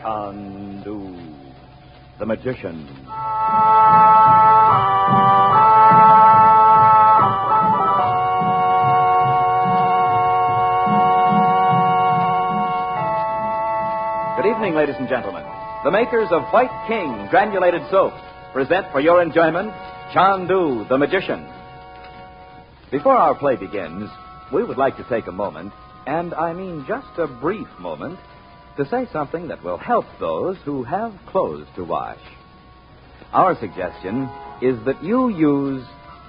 Chandu the Magician. Good evening, ladies and gentlemen. The makers of White King Granulated Soap present for your enjoyment Chandu the Magician. Before our play begins, we would like to take a moment, and I mean just a brief moment, to say something that will help those who have clothes to wash. Our suggestion is that you use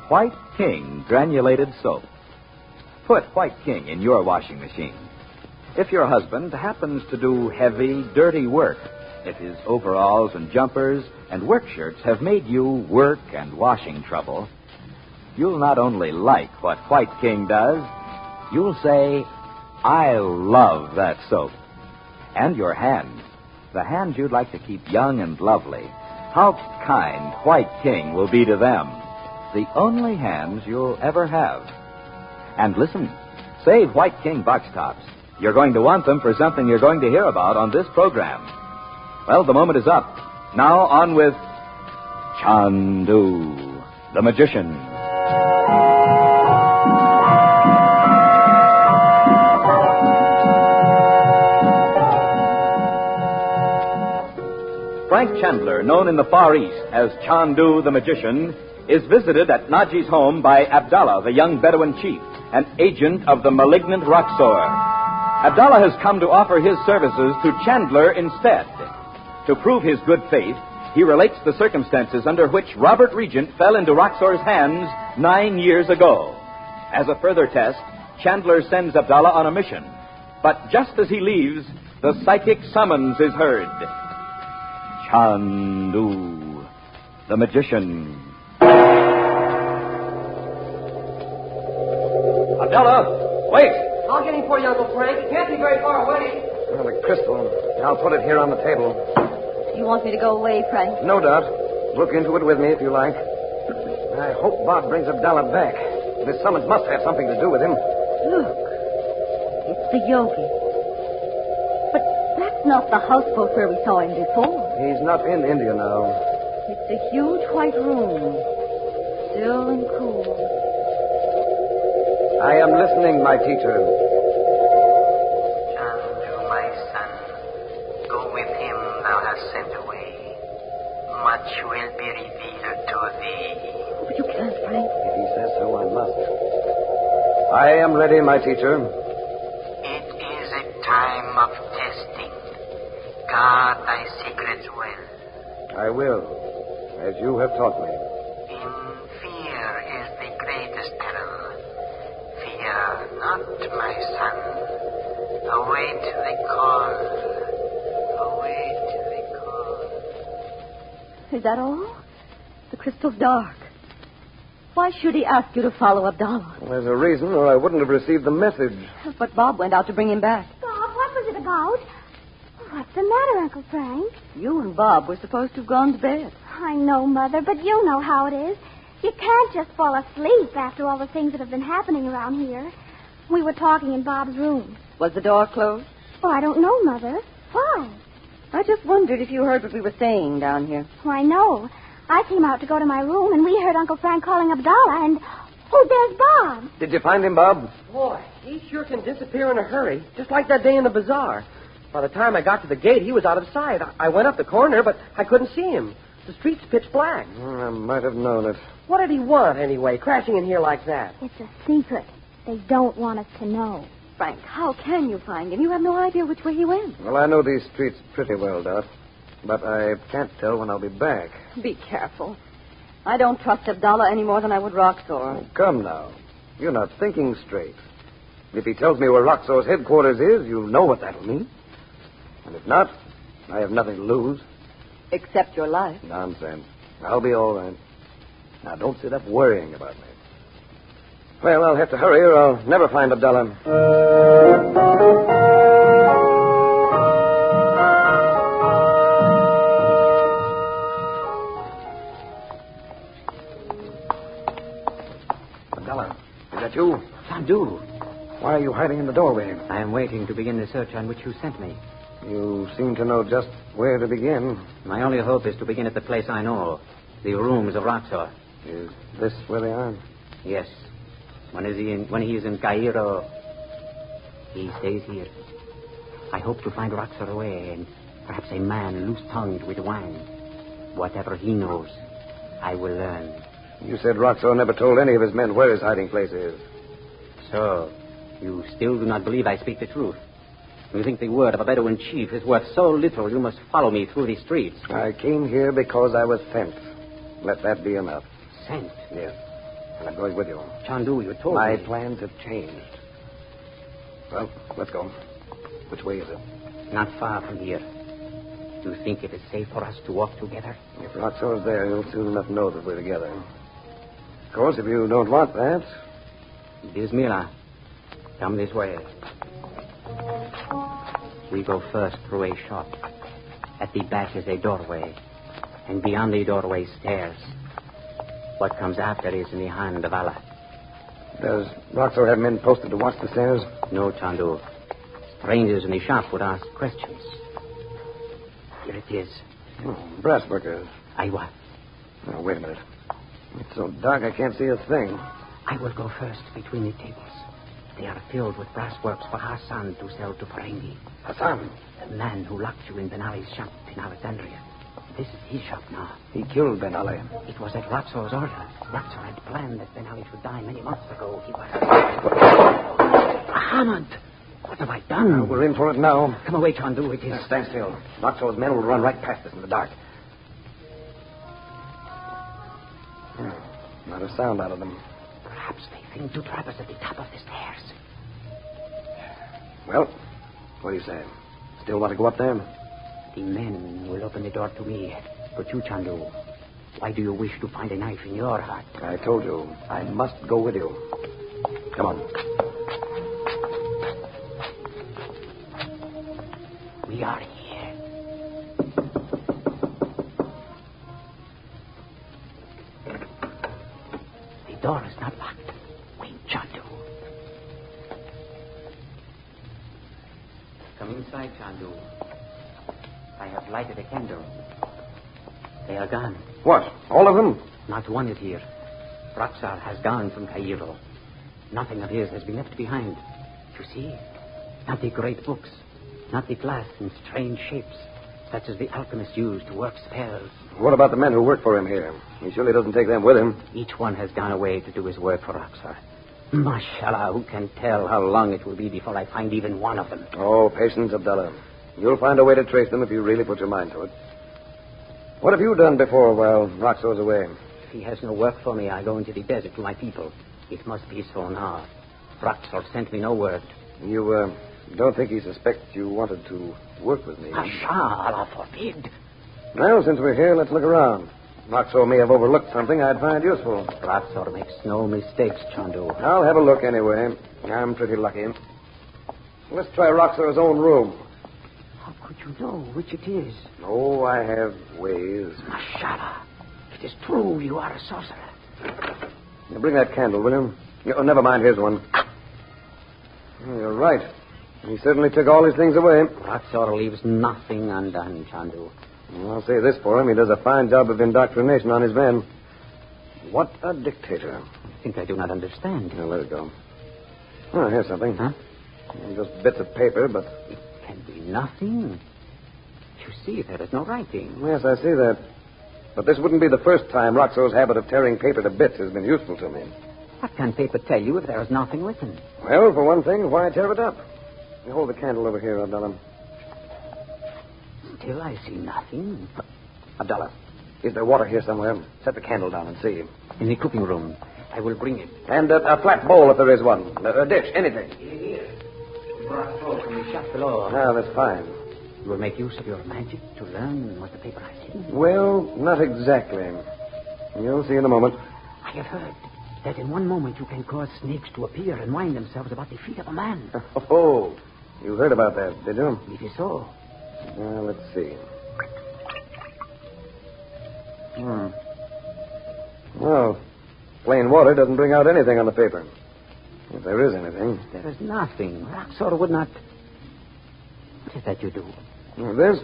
White King Granulated Soap. Put White King in your washing machine. If your husband happens to do heavy, dirty work, if his overalls and jumpers and work shirts have made you work and washing trouble, you'll not only like what White King does, you'll say, I love that soap. And your hands, the hands you'd like to keep young and lovely, how kind White King will be to them. The only hands you'll ever have. And listen, save White King box tops. You're going to want them for something you're going to hear about on this program. Well, the moment is up. Now on with Chandu the Magician. Frank Chandler, known in the Far East as Chandu the Magician, is visited at Naji's home by Abdallah, the young Bedouin chief, an agent of the malignant Roxor. Abdallah has come to offer his services to Chandler instead. To prove his good faith, he relates the circumstances under which Robert Regent fell into Roxor's hands 9 years ago. As a further test, Chandler sends Abdallah on a mission. But just as he leaves, the psychic summons is heard. Chandu the Magician. Abdallah, wait! I'll get him for you, Uncle Frank. He can't be very far away. Well, the crystal. I'll put it here on the table. You want me to go away, Frank? No doubt. Look into it with me if you like. I hope Bob brings Abdallah back. This summons must have something to do with him. Look. It's the yogi. But that's not the houseboat where we saw him before. He's not in India now. It's a huge white room. Still and cool. I am listening, my teacher. Chandu, my son, go with him thou hast sent away. Much will be revealed to thee. But you can't, Frank. If he says so, I must. I am ready, my teacher. It is a time of testing. Guard thy secrets well. I will, as you have taught me. In fear is the greatest peril. Fear not, my son. Await the call. Await the call. Is that all? The crystal's dark. Why should he ask you to follow Abdallah? Well, there's a reason, or I wouldn't have received the message. But Bob went out to bring him back. Bob, what was it about? What's the matter, Uncle Frank? You and Bob were supposed to have gone to bed. I know, Mother, but you know how it is. You can't just fall asleep after all the things that have been happening around here. We were talking in Bob's room. Was the door closed? Oh, I don't know, Mother. Why? I just wondered if you heard what we were saying down here. Why, no. I came out to go to my room, and we heard Uncle Frank calling Abdallah, and... Oh, there's Bob. Did you find him, Bob? Boy, he sure can disappear in a hurry, just like that day in the bazaar. By the time I got to the gate, he was out of sight. I went up the corner, but I couldn't see him. The street's pitch black. I might have known it. What did he want, anyway, crashing in here like that? It's a secret. They don't want us to know. Frank, how can you find him? You have no idea which way he went. Well, I know these streets pretty well, Dot. But I can't tell when I'll be back. Be careful. I don't trust Abdallah any more than I would Roxor. Oh, come now. You're not thinking straight. If he tells me where Roxor's headquarters is, you'll know what that'll mean. And if not, I have nothing to lose. Except your life. Nonsense. I'll be all right. Now, don't sit up worrying about me. Well, I'll have to hurry or I'll never find Abdallah. Abdallah, is that you? Chandu. Why are you hiding in the doorway? I am waiting to begin the search on which you sent me. You seem to know just where to begin. My only hope is to begin at the place I know, the rooms of Roxor. Is this where they are? Yes. When he is in Cairo, he stays here. I hope to find Roxor away and perhaps a man loose-tongued with wine. Whatever he knows, I will learn. You said Roxor never told any of his men where his hiding place is. So, you still do not believe I speak the truth? You think the word of a Bedouin chief is worth so little you must follow me through these streets? I came here because I was sent. Let that be enough. Sent? Yes. And I'm going with you. Chandu, you told me. My plans have changed. Well, let's go. Which way is it? Not far from here. Do you think it is safe for us to walk together? If Roxor's there, he'll soon enough know that we're together. Of course, if you don't want that. Bismillah. Come this way. We go first through a shop. At the back is a doorway. And beyond the doorway, stairs. What comes after is in the hand of Allah. Does Roxor have men posted to watch the stairs? No, Chandu. Strangers in the shop would ask questions. Here it is. Oh, brass workers. Aywa. Oh, wait a minute. It's so dark I can't see a thing. I will go first between the tables. They are filled with brass works for Hassan to sell to Ferengi. Hassan? The man who locked you in Ben Ali's shop in Alexandria. This is his shop now. He killed Ben Ali. It was at Roxor's order. Roxor had planned that Ben Ali should die many months ago. He was... Ahmad! What have I done? We're in for it now. Come away, Chandu. It is... Stand still. Roxor's men will run right past us in the dark. Not a sound out of them. Perhaps they think to trap us at the top of the stairs. Well, what do you say? Still want to go up there? The men will open the door to me. But you, Chandu, why do you wish to find a knife in your heart? I told you, I must go with you. Come on. We are here. The door is not locked. Wait, Chandu. Come inside, Chandu. I have lighted a candle. They are gone. What? All of them? Not one is here. Roxor has gone from Cairo. Nothing of his has been left behind. You see? Not the great books. Not the glass in strange shapes, such as the alchemists use to work spells. What about the men who work for him here? He surely doesn't take them with him. Each one has gone away to do his work for Roxor. Mashallah, who can tell how long it will be before I find even one of them? Oh, patience, Abdullah. You'll find a way to trace them if you really put your mind to it. What have you done before while Roxor's away? If he has no work for me, I go into the desert to my people. It must be so now. Roxor sent me no word. You, don't think he suspects you wanted to work with me? Pasha, Allah forbid. Well, since we're here, let's look around. Roxor may have overlooked something I'd find useful. Roxor makes no mistakes, Chandu. I'll have a look anyway. I'm pretty lucky. Let's try Roxor's own room. How could you know which it is? Oh, I have ways. Mashallah. It is true you are a sorcerer. Now bring that candle, will you? Oh, never mind, here's one. You're right. He certainly took all his things away. Roxor leaves nothing undone, Chandu. Well, I'll say this for him. He does a fine job of indoctrination on his men. What a dictator. I think I do not understand. Now, let it go. Oh, here's something. Huh? Just bits of paper, but... It can be nothing. You see, there is no writing. Yes, I see that. But this wouldn't be the first time Roxor's habit of tearing paper to bits has been useful to me. What can paper tell you if there is nothing written? Well, for one thing, why tear it up? You hold the candle over here, Abdullah. Still, I see nothing. Abdullah, is there water here somewhere? Set the candle down and see. In the cooking room. I will bring it. And a flat bowl if there is one. A dish, anything. Here. You brought a bowl from the shop below. Ah, that's fine. You will make use of your magic to learn what the paper has hidden? Well, not exactly. You'll see in a moment. I have heard that in one moment you can cause snakes to appear and wind themselves about the feet of a man. Oh, you heard about that, did you? It is so. Well, let's see. Well, plain water doesn't bring out anything on the paper. If there is anything. There is nothing. Roxor would not... What is that you do? This?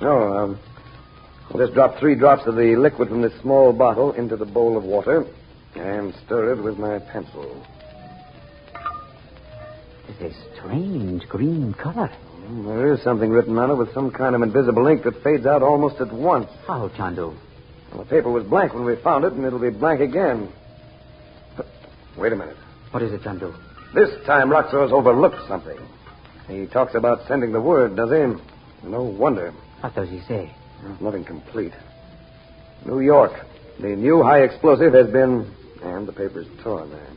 Oh, I'll just drop 3 drops of the liquid from this small bottle into the bowl of water and stir it with my pencil. It's a strange green color. There is something written on it with some kind of invisible ink that fades out almost at once. How, Chandu? Well, the paper was blank when we found it, and it'll be blank again. But wait a minute. What is it, Chandu? This time Roxor's overlooked something. He talks about sending the word, does he? No wonder. What does he say? Nothing complete. New York. The new high explosive has been... And the paper's torn there.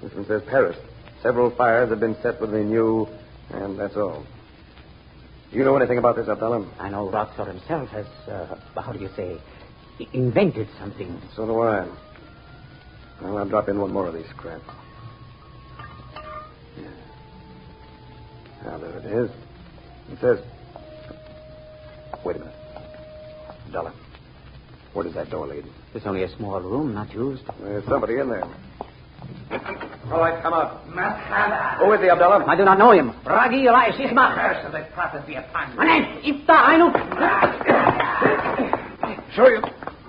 This one says Paris. Several fires have been set with the new... And that's all. Do you know anything about this, Abdallah? I know Roxor himself has, how do you say, invented something. So do I. Well, I'll drop in one more of these scraps. Yeah. Now, there it is. It says... Wait a minute. Abdallah, where does that door lead? It's only a small room, not used. There's somebody in there. All right, come out. Masada. Who is he, Abdallah? I do not know him. Ragi Elias Isma. Curse of the prophet be upon you. My name, Ifta, I know. Sure you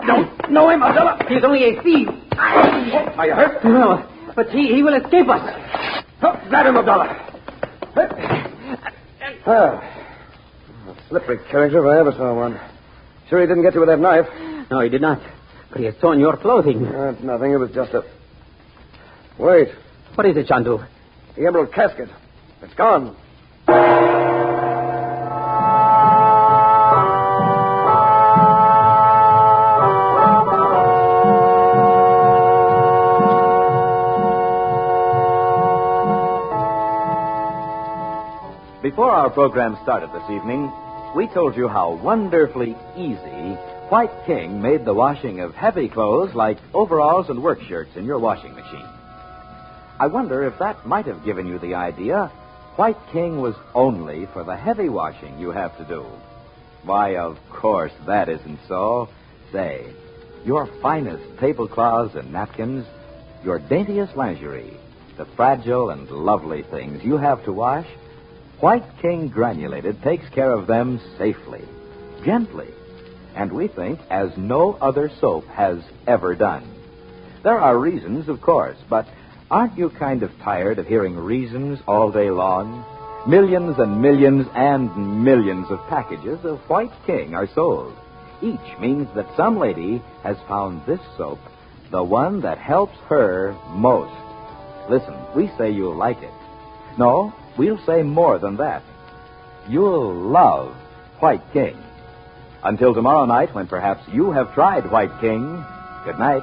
don't know him, Abdallah? He is only a thief. Are you hurt? No, but he will escape us. Oh, grab him, Abdallah. A slippery character if I ever saw one. Sure he didn't get you with that knife? No, he did not. But he has torn your clothing. That's nothing. It was just a... Wait. What is it, Chandu? The emerald casket. It's gone. Before our program started this evening, we told you how wonderfully easy White King made the washing of heavy clothes like overalls and work shirts in your washing machine. I wonder if that might have given you the idea White King was only for the heavy washing you have to do. Why, of course, that isn't so. Say, your finest tablecloths and napkins, your daintiest lingerie, the fragile and lovely things you have to wash, White King Granulated takes care of them safely, gently, and we think as no other soap has ever done. There are reasons, of course, but aren't you kind of tired of hearing reasons all day long? Millions and millions and millions of packages of White King are sold. Each means that some lady has found this soap, the one that helps her most. Listen, we say you'll like it. No, we'll say more than that. You'll love White King. Until tomorrow night, when perhaps you have tried White King, good night.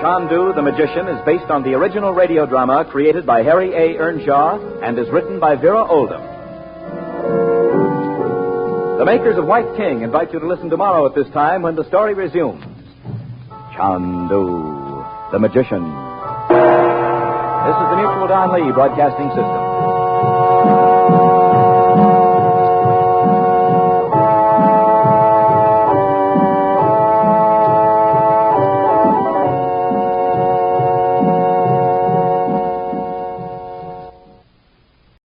Chandu the Magician is based on the original radio drama created by Harry A. Earnshaw and is written by Vera Oldham. The makers of White King invite you to listen tomorrow at this time when the story resumes. Chandu the Magician. This is the Mutual Don Lee Broadcasting System.